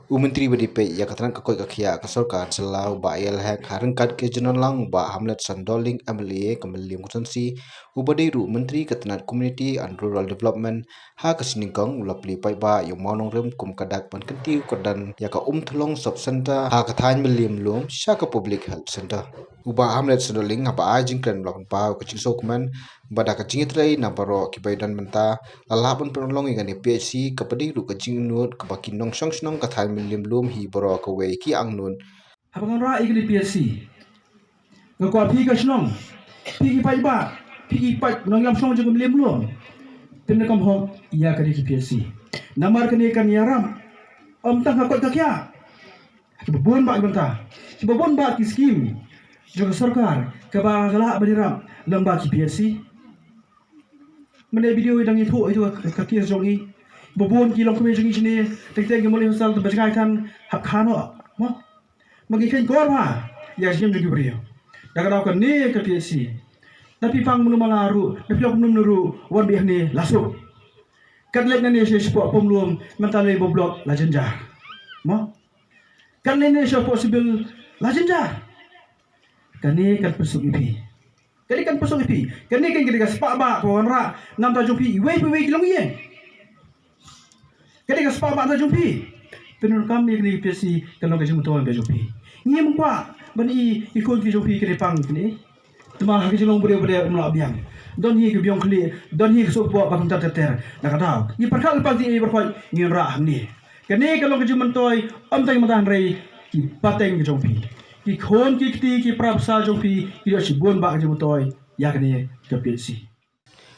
Menteri Beripe ia katakan kekoi kakia ke sorkan selau ba il hek harengkat ke jenonlang ba Hamlet Sandoling MLA kembali konsensi ubadiru Menteri Ketenat Community and Rural Development ha kesiningkong ulapli pai ba yang maunong rem kum kadak pan kenti kodan ya ka thlong sub center ha kathan miliam lum sha ka public health center uba Hamlet Sandoling apa ajing kren blok pa ke cingso kuman bada ka cingitrai na baro ki baidan menta lalapun penolong ingani PHC kapadiru ka jingnut ka bakinong song kathan miliam lum hi baro ka wei ki angnun Habangan ra igli PSC. Ngakwa pi ka snong. Pi ki pai ba. Pi ki pai nong lam snong jeng miliam lum. Tenda kam hok iya ka di PSC. Namar ka ni kan yaram. Tang hakot ka kya. Ki babon ba ibanta. Ki babon ba ki skim. Juga sarkar ka ba gala baniram lamba ki PSC. Mene video idang itu ka ki jongi. Babon ki long kome jongi sini. Tek-tek ki mulai hosal bajangai kan hap khano. Mo magikan korma ya jem jadi brio daga daw kan ne ka PSC tapi pang munu mangaru tapi ok nuru wan bih ne lasu kadlek ne se sport pomlum mentale boblok lajenjar mo kan ne se possible lajenjar kan ne kan pesuk ipi kan pesuk ipi kan ne kan kita spa ba ko ra nam ta jumpi we kilong ye kan spa ba ta jumpi penur kami ni PSC kalau kerja mutuan kerja jopi. Ni mengkwa bani ikut kerja jopi ke depan ni. Tema kerja long beri melak biang. Don hi ke biang kli, don hi sok buat bakam ter. Nak tahu. Ni perkal pasti ni berfai ni rah ni. Kene kalau kerja mentoi tay matan rei ki pateng kerja jopi. Ki khon ki kti ki prapsa jopi ki si bon ba kerja mentoi ya kene ke PSC.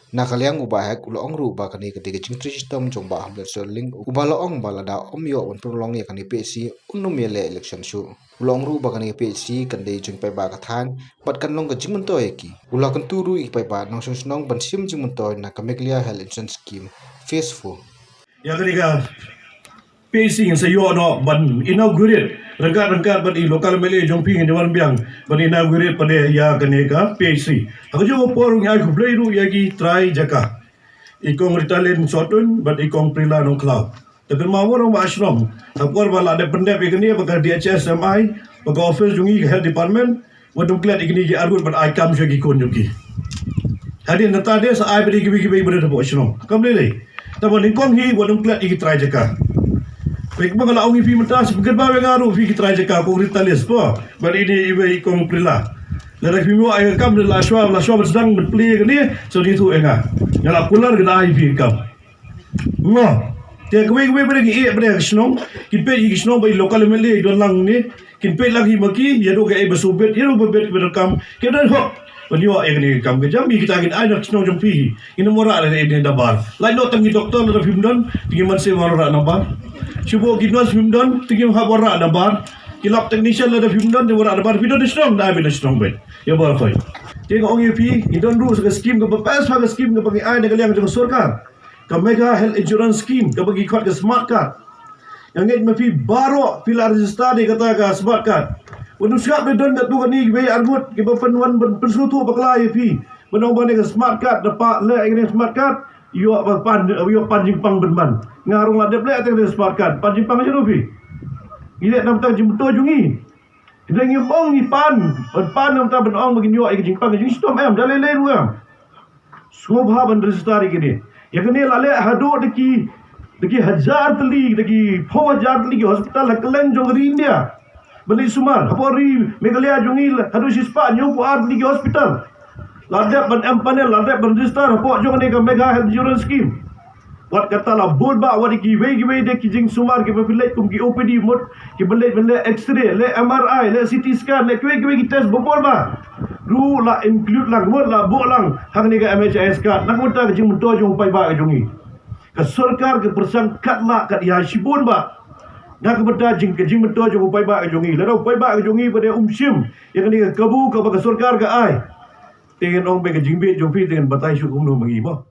Nakaliang ubahek ulong ru ba kani ketika jingtri sistem jomba Hamlet Sandoling ubah loong balada omyo on prolong ya kani PSC unum yele election show ulong ru ba kani PSC kande jing pai ba kathan pat kan long ka jingmento eki ula kan turu ik pai ba nong snong ban sim jingmento na kameklia health insurance scheme phase 4 ya ketika PSC yang sayo no ban inaugurate rengkat ban local mele jongpi ngi wan biang ban inaugurate pada ya kenika PSC aku jo porung ya ku bleiru ya ki try jaka ikong ritalen sotun ban ikong prila no cloud tekan mawon ma ashram apor bala de pendep ikni baka DHSMI baka office jungi health department wadum klat ikni ki argut ban I kam jogi kon jogi hadin nata dia sa ai beri gibi ber bo ashram kam le tabon ikong hi wadum klat iki try jaka baik bagalah orang pi mentas bekerja bengaru pi kita jaka ko ritalis po bar ini iwe ikong prila lara pi mo ay kam la shwa sedang play ni so ni tu enga ngala kular gna ai pi kam no te kwe ber gi ber snong kin pe gi snong bai local mele do lang ni kin pe lagi maki yedo ga e basubet yedo bebet ber kam kedan ho Beliau ini kam kejam kita agin ai nak snong jompi ini mora ada ini dabar lain no tangi doktor ada fimdon tinggi manse mora dabar Cuba kita film tinggi habara dabar kilap technician ada film dan wara dabar video strong dah video strong bet ya bar koi tengok orang pi idon ru sebagai skim ke pas sebagai skim ke bagi ai negara yang jeng sorkar ke mega health insurance scheme ke bagi kad ke smart card yang ngit mafi baro pila register di kata ke smart card untuk siap don dat tu ni be argut ke penuan pensutu bakla pi benong bane ke smart card dapat le ini smart card yo panjingpang benman ngarung la deple ateng smart card panjingpang je rupi ile nam ta jimto jungi ile ngi bong ni pan nam ta benong begini yo ai jingpang jing stom am dalele ruam sobha ban register gini ya kene lale hado deki hajar teli deki 4000 teli hospital kelen jongri India beli sumar apori megalia jungi hado sispa nyu puar teli hospital ladap ban empanel ladap ban register pok jong ni ke mega health insurance scheme wat kata la bol ba wat ki we de ki jing sumar ki belet kum ki OPD mod ki belet x-ray le MRI le CT scan le ki test bobol ba ru la include lang mod la bo lang hang ni ke MHS card nak muta ke jing muto jong pai ba jongi ke sarkar ke persangkat la kat ya shibun ba nak benda jing muto jong pai ba jongi le pai ba jongi pada sim yang ni ke kabu ke sarkar ke ai dengan orang bagi jingbe jompi dengan batai syukur no mengiba